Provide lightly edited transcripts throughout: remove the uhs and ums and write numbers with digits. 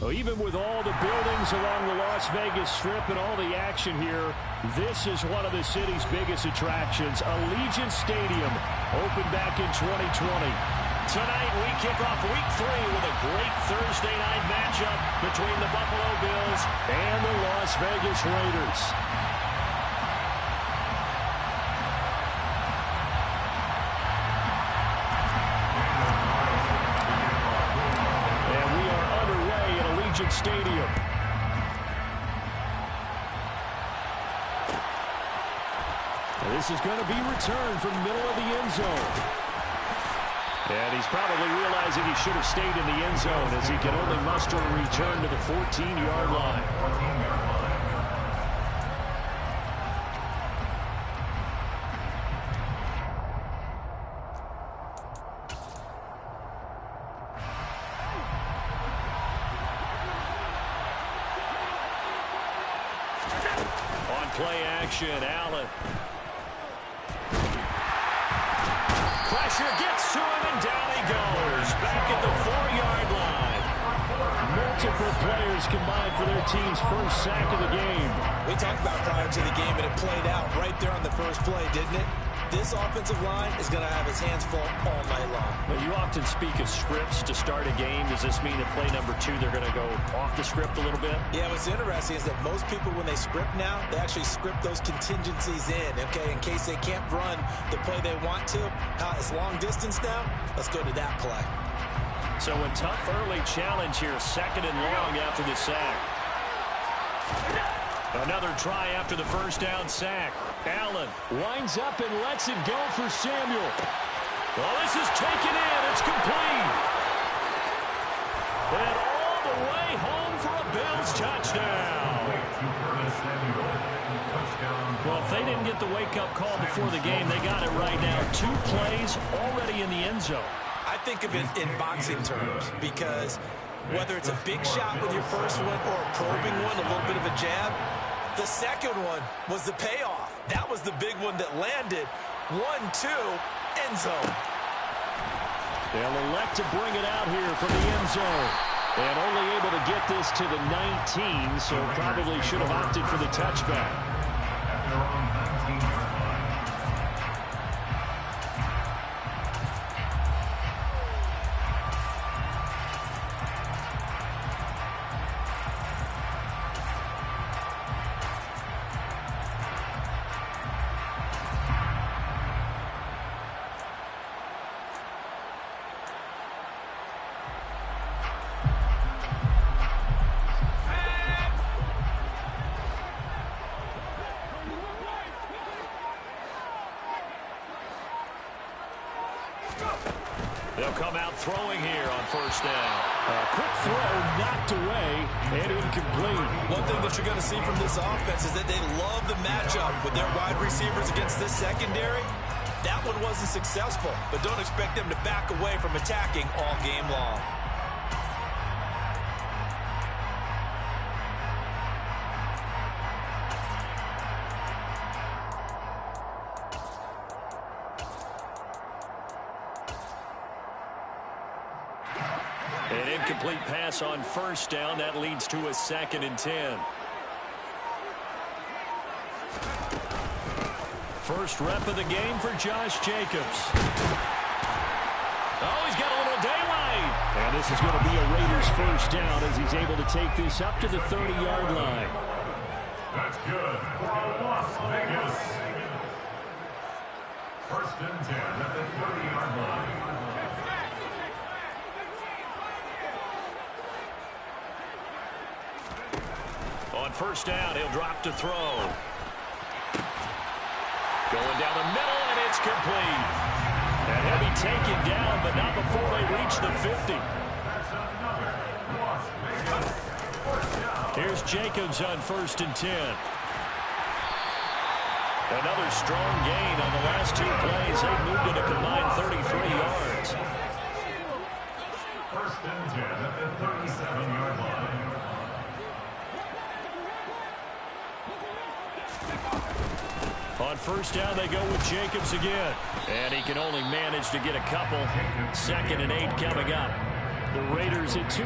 Well, even with all the buildings along the Las Vegas Strip and all the action here, this is one of the city's biggest attractions. Allegiant Stadium opened back in 2020. Tonight, we kick off Week 3 with a great Thursday night matchup between the Buffalo Bills and the Las Vegas Raiders. And we are underway at Allegiant Stadium. And this is going to be returned from the middle of the end zone. And he's probably realizing he should have stayed in the end zone as he can only muster a return to the 14-yard line. On play action, Allen. Pressure gets to him, and down he goes. Back at the 4-yard line. Multiple players combined for their team's first sack of the game. We talked about prior to the game, and it played out right there on the first play, didn't it? This offensive line is going to have his hands full all night long. But you often speak of scripts to start a game. Does this mean that play number 2, they're going to go off the script a little bit? Yeah, what's interesting is that most people, when they script now, they actually script those contingencies in, okay, in case they can't run the play they want to. It's long distance now. Let's go to that play. So a tough early challenge here, 2nd and long after the sack. Another try after the first down sack. Allen winds up and lets it go for Samuel. Well, this is taken in. It's complete. And all the way home for a Bills touchdown. Well, if they didn't get the wake-up call before the game, they got it right now. 2 plays already in the end zone. I think of it in boxing terms because whether it's a big shot with your first one or a probing one, a little bit of a jab, the second one was the payoff. That was the big one that landed. 1-2, end zone. They'll elect to bring it out here from the end zone. And only able to get this to the 19, so probably should have opted for the touchback. They'll come out throwing here on first down. A quick throw knocked away and incomplete. One thing that you're going to see from this offense is that they love the matchup with their wide receivers against this secondary. That one wasn't successful, but don't expect them to back away from attacking all game long. An incomplete pass on first down. That leads to a 2nd and 10. First rep of the game for Josh Jacobs. Oh, he's got a little daylight. And this is going to be a Raiders first down as he's able to take this up to the 30-yard line. That's good for Las Vegas. 1st and 10 at the 30-yard line. On first down, he'll drop to throw. Going down the middle, and it's complete. And he'll be taken down, but not before they reach the 50. Here's Jacobs on 1st and 10. Another strong gain on the last 2 plays. They moved it a combined 33 yards. 1st and 10 at the 37-yard line. On first down, they go with Jacobs again. And he can only manage to get a couple. 2nd and 8 coming up. The Raiders at 2-0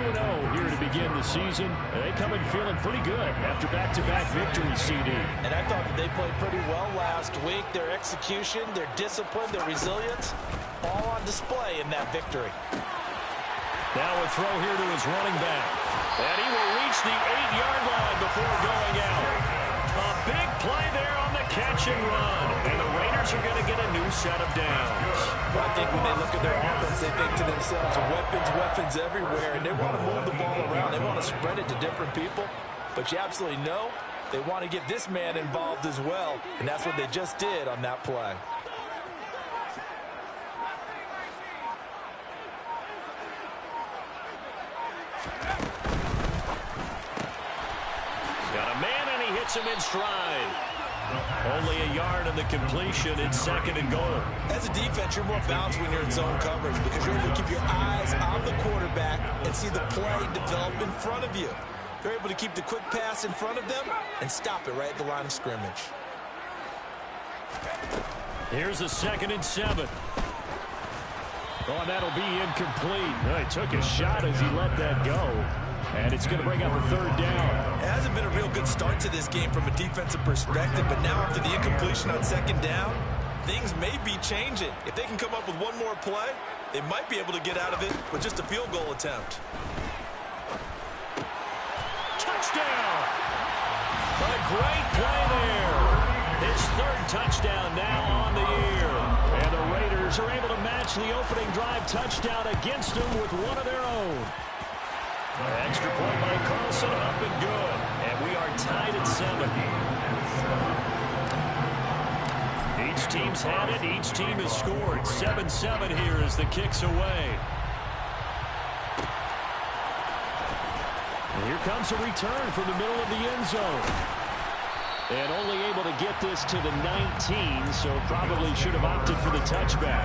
here to begin the season. They come in feeling pretty good after back-to-back victories, CD. And I thought that they played pretty well last week. Their execution, their discipline, their resilience, all on display in that victory. Now a throw here to his running back. And he will reach the 8-yard line before going out. A big play there on the catch and run. And the Raiders are going to get a new set of downs. Well, I think when they look at their offense, they think to themselves, weapons everywhere. And they want to move the ball around. They want to spread it to different people. But you absolutely know they want to get this man involved as well. And that's what they just did on that play. Got a man, and he hits him in stride. Only a yard on the completion. It's 2nd and goal. As a defense, you're more balanced when you're in zone coverage because you're able to keep your eyes on the quarterback and see the play develop in front of you. You're able to keep the quick pass in front of them and stop it right at the line of scrimmage. Here's a 2nd and 7. Oh, and that'll be incomplete. He took a shot as he let that go. And it's going to bring up a 3rd down. It hasn't been a real good start to this game from a defensive perspective, but now after the incompletion on 2nd down, things may be changing. If they can come up with one more play, they might be able to get out of it with just a field goal attempt. Touchdown! A great play there. His 3rd touchdown now on the year. And the Raiders are able to match the opening drive touchdown against them with one of their own. Extra point by Carlson, up and good. And we are tied at 7. Each team's had it. Each team has scored. 7-7 here as the kick's away. And here comes a return from the middle of the end zone. And only able to get this to the 19, so probably should have opted for the touchback.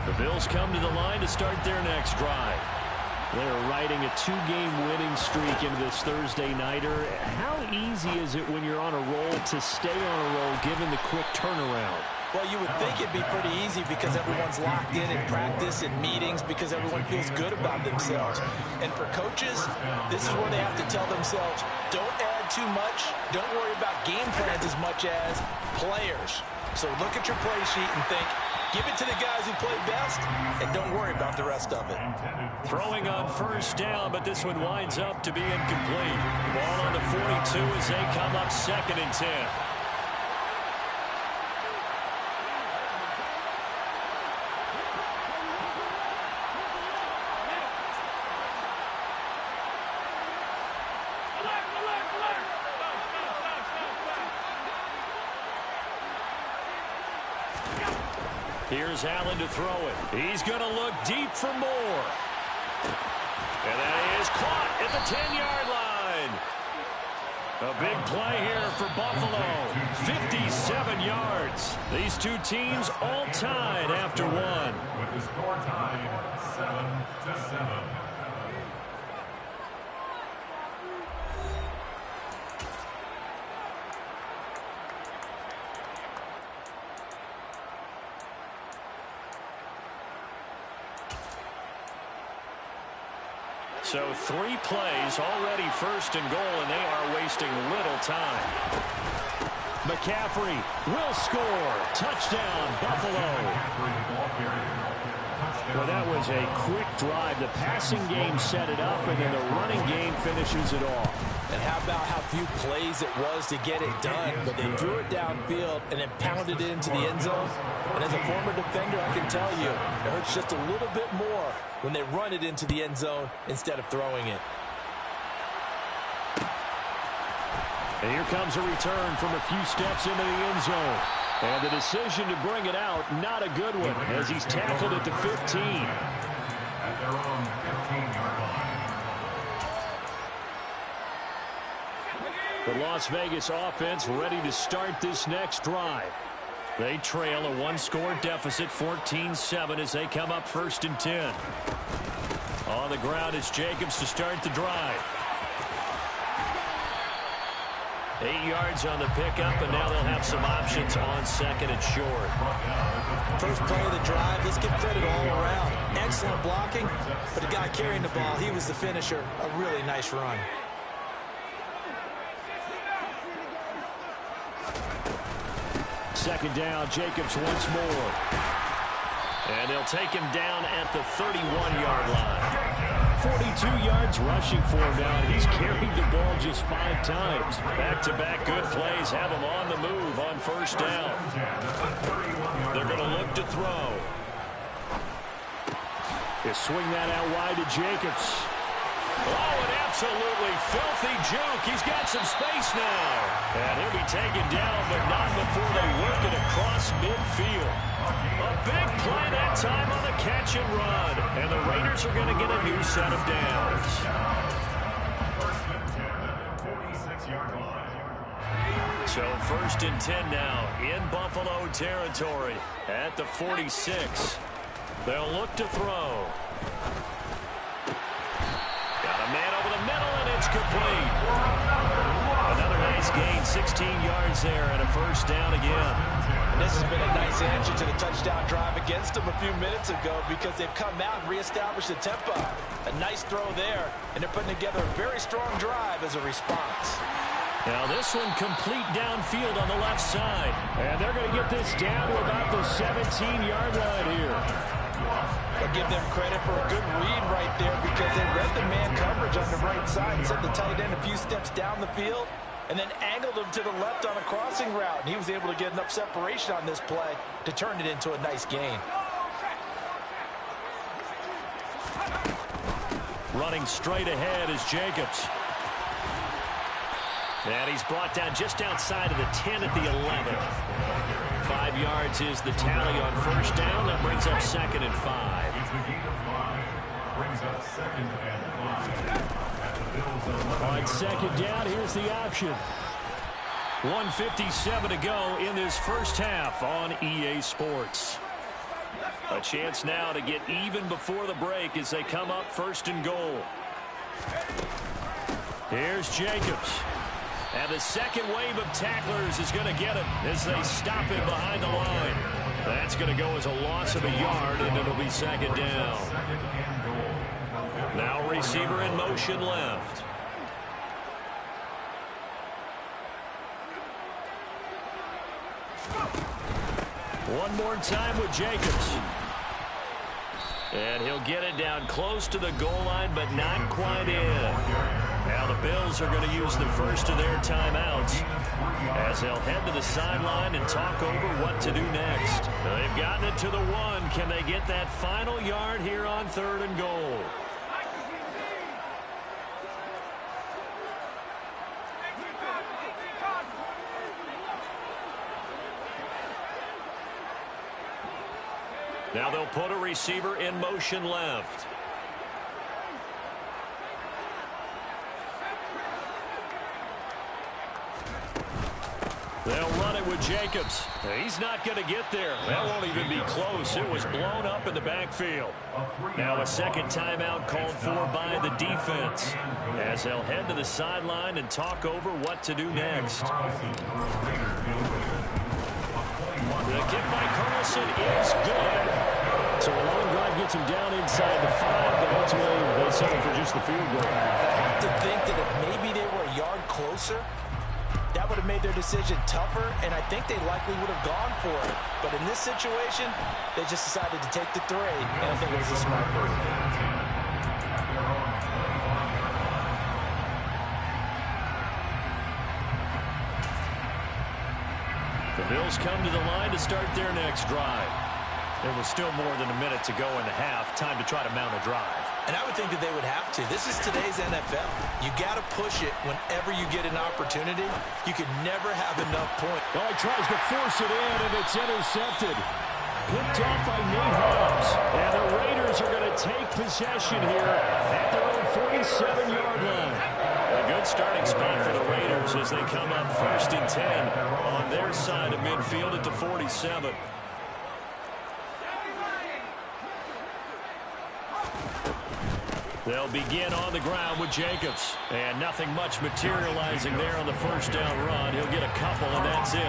The Bills come to the line to start their next drive. They're riding a 2-game winning streak into this Thursday nighter. How easy is it when you're on a roll to stay on a roll given the quick turnaround? Well, you would think it'd be pretty easy because everyone's locked in practice and meetings because everyone feels good about themselves. And for coaches, this is where they have to tell themselves, don't add too much. Don't worry about game plans as much as players. So look at your play sheet and think, give it to the guys who play best, and don't worry about the rest of it. Throwing on 1st down, but this one winds up to be incomplete. Ball on the 42 as they come up 2nd and 10. Here's Allen to throw it. He's going to look deep for more. And that is caught at the 10-yard line. A big play here for Buffalo. 57 yards. These two teams all tied after one. With the score tied 7-7. So 3 plays already 1st and goal, and they are wasting little time. McCaffrey will score. Touchdown, Buffalo. Well, that was a quick drive. The passing game set it up, and then the running game finishes it off. And how about how few plays it was to get it done, but they drew it downfield and then pounded it into the end zone. And as a former defender, I can tell you, it hurts just a little bit more when they run it into the end zone instead of throwing it. And here comes a return from a few steps into the end zone. And the decision to bring it out, not a good one, as he's tackled at the 15. At their own 15-yard line. The Las Vegas offense ready to start this next drive. They trail a 1-score deficit, 14-7, as they come up 1st and 10. On the ground, it's Jacobs to start the drive. 8 yards on the pickup, and now they'll have some options on second and short. First play of the drive, let's give credit all around. Excellent blocking, but the guy carrying the ball, he was the finisher. A really nice run. Second down, Jacobs once more. And they'll take him down at the 31-yard line. 42 yards rushing for him now. He's carried the ball just 5 times. Back-to-back good plays have him on the move on first down. They're going to look to throw. They swing that out wide to Jacobs. Oh, an absolutely filthy juke. He's got some space now. And he'll be taken down, but not before they work it across midfield. A big play that time on the catch and run. And the Raiders are going to get a new set of downs. So 1st and 10 now in Buffalo territory at the 46. They'll look to throw. Got a man over the middle, and it's complete. Another nice gain, 16 yards there, and a first down again. And this has been a nice answer to the touchdown drive against them a few minutes ago because they've come out and reestablished the tempo. A nice throw there, and they're putting together a very strong drive as a response. Now this one complete downfield on the left side. And they're going to get this down to about the 17-yard line here. I'll give them credit for a good read right there because they read the man coverage on the right side and sent the tight end a few steps down the field and then angled him to the left on a crossing route. And he was able to get enough separation on this play to turn it into a nice gain. Running straight ahead is Jacobs. And he's brought down just outside of the 10 at the 11. 5 yards is the tally on first down. That brings up 2nd and 5. On 2nd down, here's the option. 1:57 to go in this first half on EA Sports. A chance now to get even before the break as they come up 1st and goal. Here's Jacobs. And the second wave of tacklers is going to get him as they stop him behind the line. That's going to go as a loss of a yard, and it'll be 2nd down. Now receiver in motion left. One more time with Jacobs. And he'll get it down close to the goal line, but not quite in. Now the Bills are going to use the first of their timeouts as they'll head to the sideline and talk over what to do next. They've gotten it to the 1. Can they get that final yard here on 3rd and goal? Now they'll put a receiver in motion left. They'll run it with Jacobs. He's not going to get there. That won't even be close. It was blown up in the backfield. Now a second timeout called for by the defense as they'll head to the sideline and talk over what to do next. The kick by Carlson is good. So a long drive gets him down inside the 5, but ultimately they settle for just the field goal. I have to think that if maybe they were a yard closer, that would have made their decision tougher, and I think they likely would have gone for it. But in this situation, they just decided to take the 3, and I think it was a smart move. The Bills come to the line to start their next drive. There was still more than a minute to go in the half. Time to try to mount a drive. And I would think that they would have to. This is today's NFL. You got to push it whenever you get an opportunity. You can never have enough points. Well, he tries to force it in, and it's intercepted. Picked off by Nate Hobbs. And the Raiders are going to take possession here at their own 47-yard line. A good starting spot for the Raiders as they come up 1st and 10 on their side of midfield at the 47. They'll begin on the ground with Jacobs. And nothing much materializing there on the first down run. He'll get a couple, and that's it.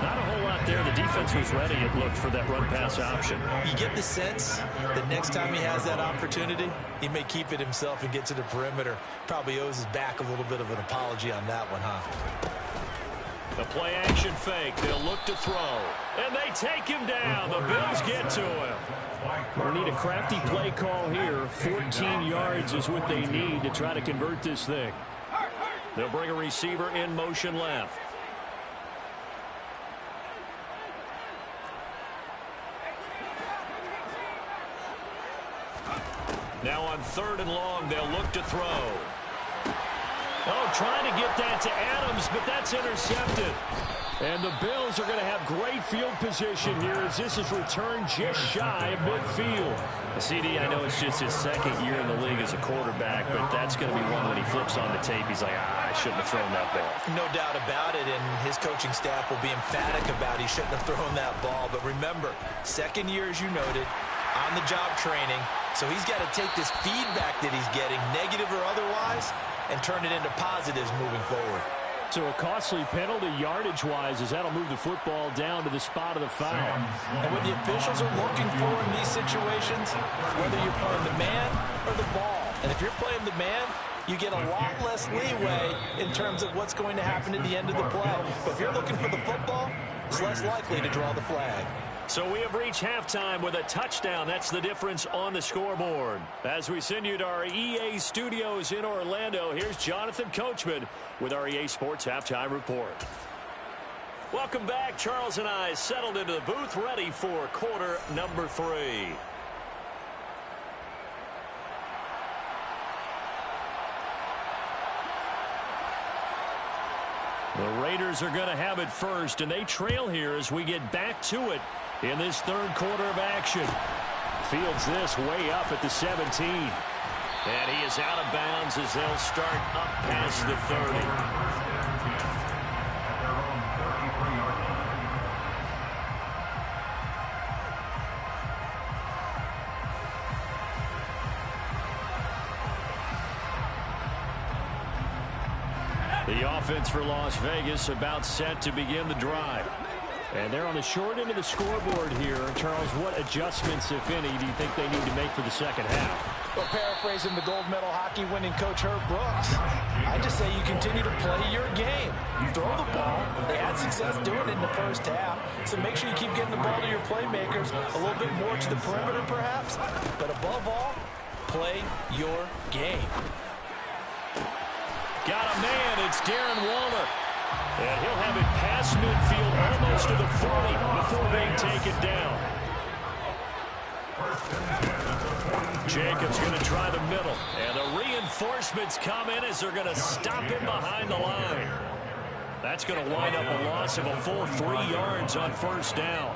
Not a whole lot there. The defense was ready, it looked, for that run-pass option. You get the sense that next time he has that opportunity, he may keep it himself and get to the perimeter. Probably owes his back a little bit of an apology on that one, huh? The play-action fake. They'll look to throw. And they take him down. The Bills get to him. We'll need a crafty play call here. 14 yards is what they need to try to convert this thing. They'll bring a receiver in motion left. Now on 3rd and long, they'll look to throw. Oh, trying to get that to Adams, but that's intercepted. And the Bills are going to have great field position here as this is returned just shy of midfield. CD, I know it's just his 2nd year in the league as a quarterback, but that's going to be one when he flips on the tape. He's like, I shouldn't have thrown that ball. No doubt about it, and his coaching staff will be emphatic about he shouldn't have thrown that ball. But remember, 2nd year, as you noted, on-the-job training, so he's got to take this feedback that he's getting, negative or otherwise, and turn it into positives moving forward. So a costly penalty yardage-wise as that'll move the football down to the spot of the foul. And what the officials are looking for in these situations, whether you're playing the man or the ball. And if you're playing the man, you get a lot less leeway in terms of what's going to happen at the end of the play. But if you're looking for the football, it's less likely to draw the flag. So we have reached halftime with a touchdown. That's the difference on the scoreboard. As we send you to our EA studios in Orlando, here's Jonathan Coachman with our EA Sports Halftime Report. Welcome back. Charles and I settled into the booth ready for quarter number 3. The Raiders are going to have it first, and they trail here as we get back to it in this 3rd quarter of action. Fields this way up at the 17. And he is out of bounds as they'll start up past the 30. The offense for Las Vegas about set to begin the drive. And they're on the short end of the scoreboard here. Charles, what adjustments, if any, do you think they need to make for the second half? Well, paraphrasing the gold medal hockey winning coach Herb Brooks, I just say you continue to play your game. You throw the ball. They had success doing it in the first half. So make sure you keep getting the ball to your playmakers a little bit more to the perimeter perhaps. But above all, play your game. Got a man. It's Darren Waller. And he'll have it past midfield almost to the 40 before being taken down. Jacobs going to try the middle. And the reinforcements come in as they're going to stop him behind the line. That's going to wind up a loss of a full 3 yards on first down.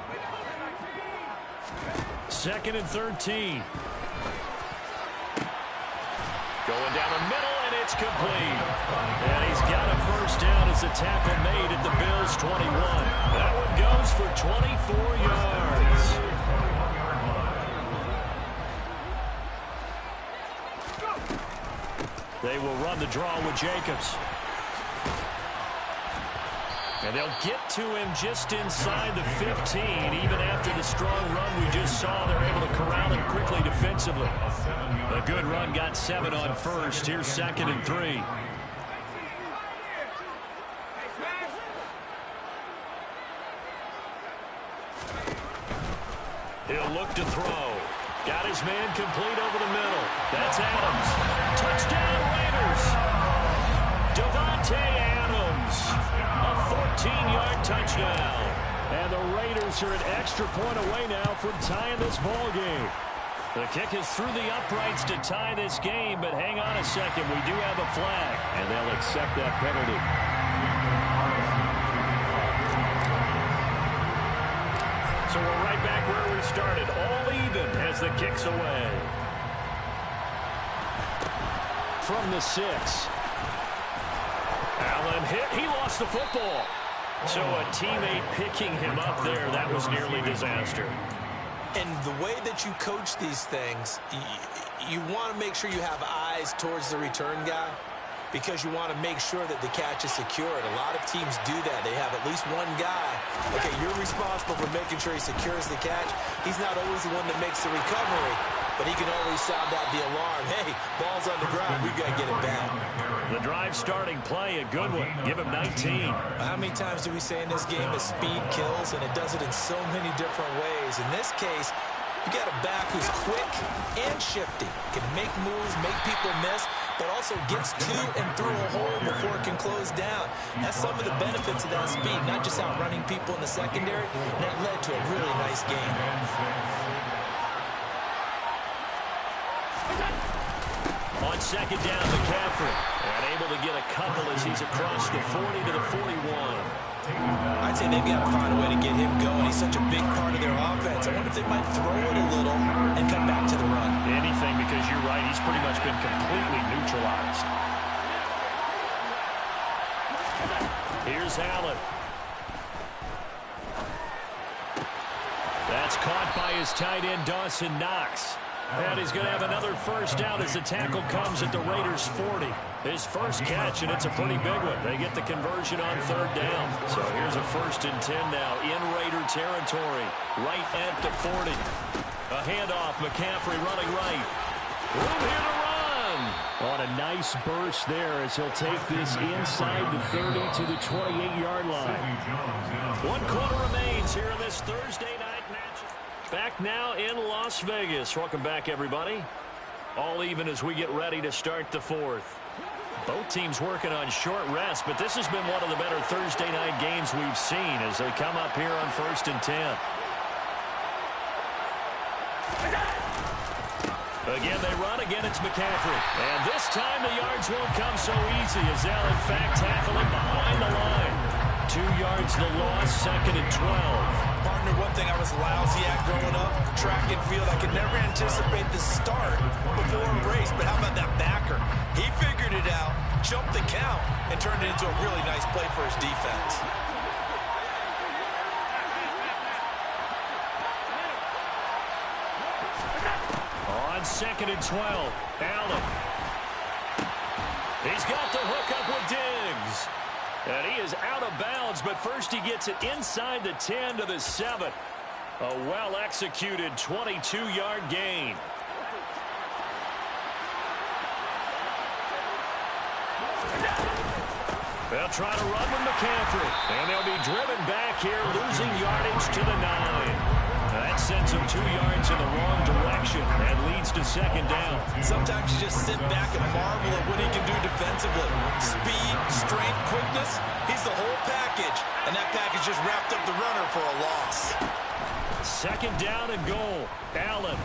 2nd and 13. Going down the middle, and it's complete. And he's got a first down as the tackle made at the Bills' 21. That one goes for 24 yards. They will run the draw with Jacobs. And they'll get to him just inside the 15. Even after the strong run we just saw, they're able to corral him quickly defensively. A good run got 7 on first. Here's 2nd and 3. He'll look to throw. Got his man complete over the middle. That's Adams. Touchdown Raiders. Devontae Adams. A 14-yard touchdown. And the Raiders are an extra point away now from tying this ball game. The kick is through the uprights to tie this game, but hang on a second. We do have a flag. And they'll accept that penalty. So we're right back where we started. All even as the kick's away. From the 6. Allen hit. He lost the football. So a teammate picking him up there. That was nearly disaster. And the way that you coach these things, you want to make sure you have eyes towards the return guy because you want to make sure that the catch is secured. A lot of teams do that. They have at least one guy. Okay, you're responsible for making sure he secures the catch. He's not always the one that makes the recovery, but he can always sound out the alarm. Hey, ball's on the ground. We've got to get it back. The drive starting play, a good one. Give him 19. How many times do we say in this game that speed kills, and it does it in so many different ways? In this case, you got a back who's quick and shifty, can make moves, make people miss, but also gets to and through a hole before it can close down. That's some of the benefits of that speed, not just outrunning people in the secondary, and that led to a really nice game. On second down, McCaffrey. And able to get a couple as he's across the 40 to the 41. I'd say they've got to find a way to get him going. He's such a big part of their offense. I wonder if they might throw it a little and come back to the run. Anything, because you're right. He's pretty much been completely neutralized. Here's Allen. That's caught by his tight end, Dawson Knox. And he's going to have another first down as the tackle comes at the Raiders' 40. His first catch, and it's a pretty big one. They get the conversion on third down. So here's a 1st and 10 now in Raider territory, right at the 40. A handoff, McCaffrey running right. Room here to run. On a nice burst there as he'll take this inside the 30 to the 28-yard line. 1 quarter remains here in this Thursday night match. Back now in Las Vegas. Welcome back, everybody. All even as we get ready to start the 4th. Both teams working on short rest, but this has been one of the better Thursday night games we've seen as they come up here on 1st and 10. Again, they run. Again, it's McCaffrey. And this time the yards won't come so easy as they'll, in fact, tackle him behind the line. 2 yards the loss, 2nd and 12. Partner, one thing I was lousy at growing up, track and field. I could never anticipate the start before a race, but how about that backer? He figured it out, jumped the count, and turned it into a really nice play for his defense. On 2nd and 12, Allen. He's got the hook up with Diggs. And he is out of bounds, but first he gets it inside the 10 to the 7. A well-executed 22-yard gain. They'll try to run with McCaffrey. And they'll be driven back here, losing yardage to the 9. That sends him 2 yards in the wrong direction and leads to 2nd down. Sometimes you just sit back and marvel at what he can do defensively. Speed, strength, quickness, he's the whole package. And that package just wrapped up the runner for a loss. 2nd down and goal. Allen.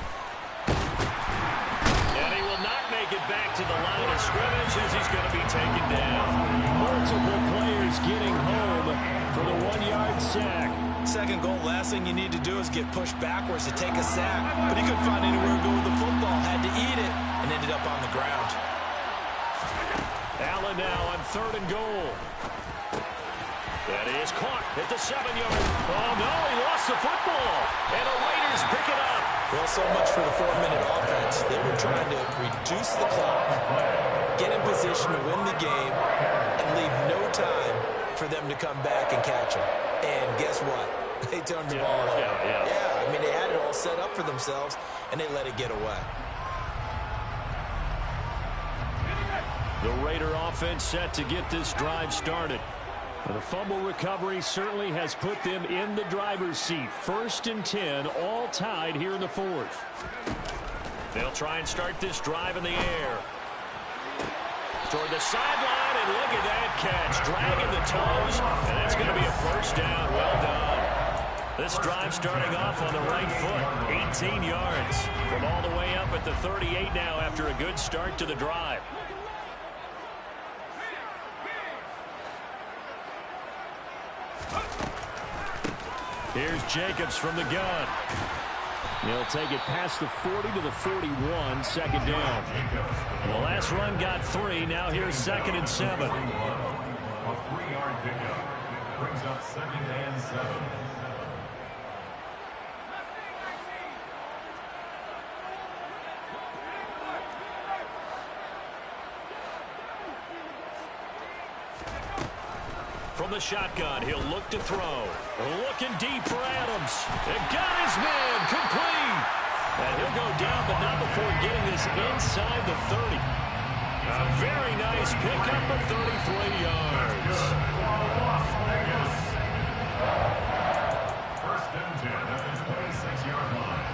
And he will not make it back to the line of scrimmage as he's going to be taken down. Multiple players getting home for the 1-yard sack. 2nd goal, last thing you need to do is get pushed backwards to take a sack. But he couldn't find anywhere to go with the football, had to eat it, and ended up on the ground. Allen now on 3rd and goal. That is caught at the 7-yard. Oh, no, he lost the football. And the Raiders pick it up. Well, so much for the 4-minute offense. They were trying to reduce the clock, get in position to win the game, and leave no time for them to come back and catch him. And guess what? They turned the ball over. Yeah, I mean, they had it all set up for themselves, and they let it get away. The Raider offense set to get this drive started. The fumble recovery certainly has put them in the driver's seat. 1st and 10, all tied here in the 4th. They'll try and start this drive in the air. Toward the sideline, and look at that catch. Dragging the toes, and it's going to be a 1st down. Well done. This drive starting off on the right foot. 18 yards from all the way up at the 38 now after a good start to the drive. Here's Jacobs from the gun. They'll take it past the 40 to the 41, 2nd down. The last run got 3. Now here's 2nd and 7. A 3-yard pickup brings up 2nd and 7. From the shotgun, he'll look to throw. Looking deep for Adams. It got his man complete. And he'll go down, but not before getting this inside the 30. A very nice pickup of 33 yards. First and 10 at the 26-yard line.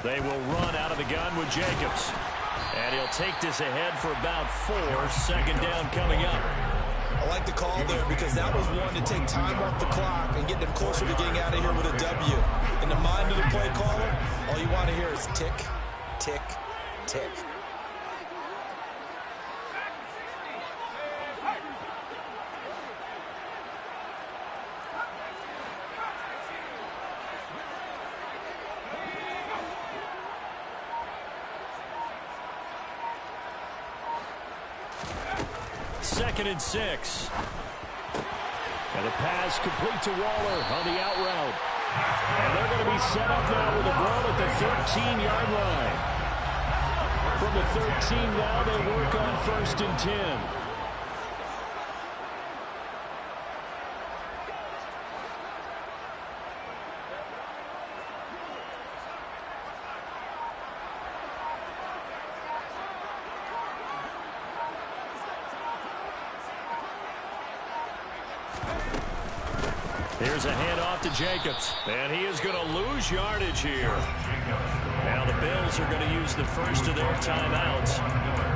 They will run out of the gun with Jacobs. And he'll take this ahead for about 4. Second down coming up. I like the call there because that was one to take time off the clock and get them closer to getting out of here with a W. In the mind of the play caller, all you want to hear is tick, tick, tick. Second and 6. And the pass complete to Waller on the out route. And they're going to be set up now with a ball at the 13-yard line. From the 13 now, they work on 1st and 10. Here's a handoff to Jacobs. And he is going to lose yardage here. Now the Bills are going to use the first of their timeouts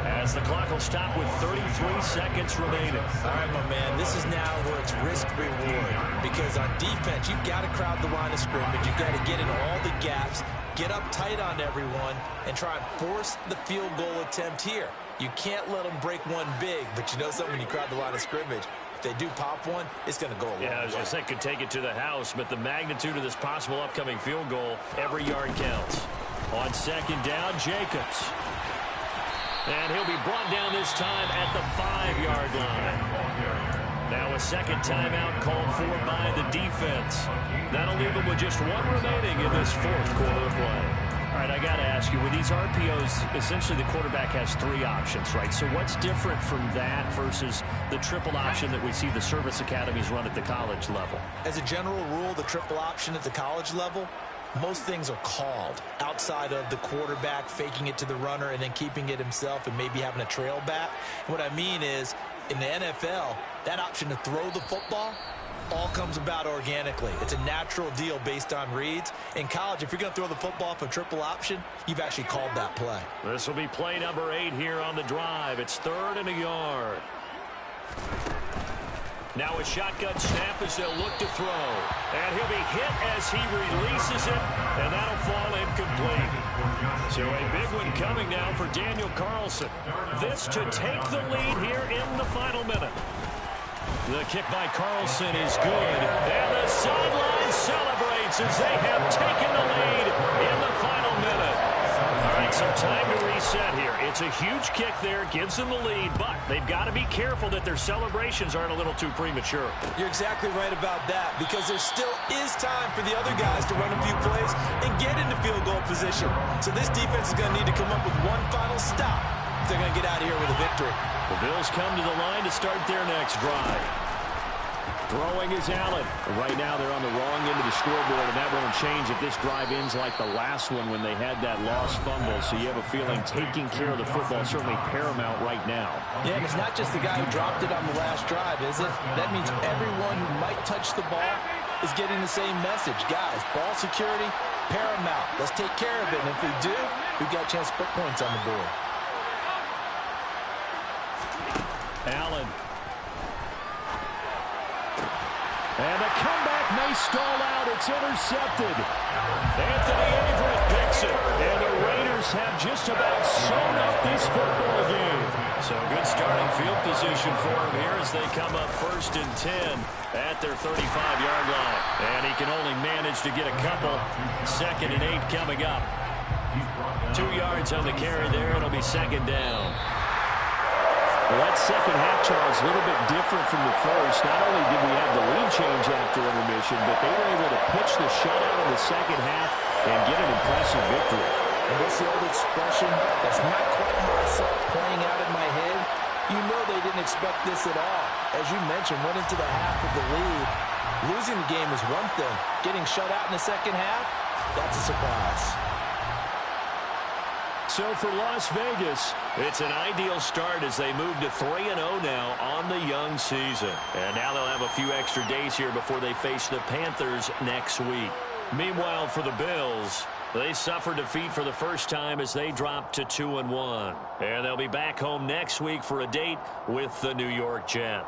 as the clock will stop with 33 seconds remaining. All right, my man, this is now where it's risk-reward. Because on defense, you've got to crowd the line of scrimmage. You've got to get in all the gaps, get up tight on everyone, and try and force the field goal attempt here. You can't let them break one big, but you know something, when you crowd the line of scrimmage, they do pop one, it's going to go a long way. Yeah, I was going to say could take it to the house, but the magnitude of this possible upcoming field goal, every yard counts. On second down, Jacobs. And he'll be brought down this time at the 5-yard line. Now a second timeout called for by the defense. That'll leave them with just one remaining in this fourth quarter of play. All right, I got to ask you, with these RPOs, essentially the quarterback has 3 options, right? So what's different from that versus the triple option that we see the service academies run at the college level? As a general rule, the triple option at the college level, most things are called outside of the quarterback faking it to the runner and then keeping it himself and maybe having a trail back. What I mean is, in the NFL, that option to throw the football all comes about organically. It's a natural deal based on reads. In college, if you're going to throw the football for triple option, you've actually called that play. This will be play number 8 here on the drive. It's 3rd and a yard. Now a shotgun snap as they'll look to throw. And he'll be hit as he releases it, and that'll fall incomplete. So a big one coming now for Daniel Carlson. This to take the lead here in the final minute. The kick by Carlson is good, and the sideline celebrates as they have taken the lead in the final minute. All right, so time to reset here. It's a huge kick there, gives them the lead, but they've got to be careful that their celebrations aren't a little too premature. You're exactly right about that, because there still is time for the other guys to run a few plays and get into field goal position. So this defense is going to need to come up with one final stop if they're going to get out of here with a victory. The Bills come to the line to start their next drive. Throwing is Allen. Right now they're on the wrong end of the scoreboard, and that won't change if this drive ends like the last one when they had that lost fumble. So you have a feeling taking care of the football is certainly paramount right now. Yeah, and it's not just the guy who dropped it on the last drive, is it? That means everyone who might touch the ball is getting the same message. Guys, ball security, paramount. Let's take care of it, and if we do, we've got a chance to put points on the board. Allen. And the comeback may stall out. It's intercepted. Anthony Averett picks it. And the Raiders have just about sewn up this football game. So good starting field position for him here as they come up 1st and 10 at their 35-yard line. And he can only manage to get a couple. 2nd and 8 coming up. 2 yards on the carry there. It'll be 2nd down. Well, that second half, Charles, a little bit different from the first. Not only did we have the lead change after intermission, but they were able to pitch the shutout in the second half and get an impressive victory. And what's the old expression? That's not quite how I saw it playing out in my head. You know they didn't expect this at all. As you mentioned, went into the half with the lead. Losing the game is one thing. Getting shut out in the second half, that's a surprise. So for Las Vegas, it's an ideal start as they move to 3-0 now on the young season. And now they'll have a few extra days here before they face the Panthers next week. Meanwhile, for the Bills, they suffered defeat for the first time as they dropped to 2-1. And they'll be back home next week for a date with the New York Jets.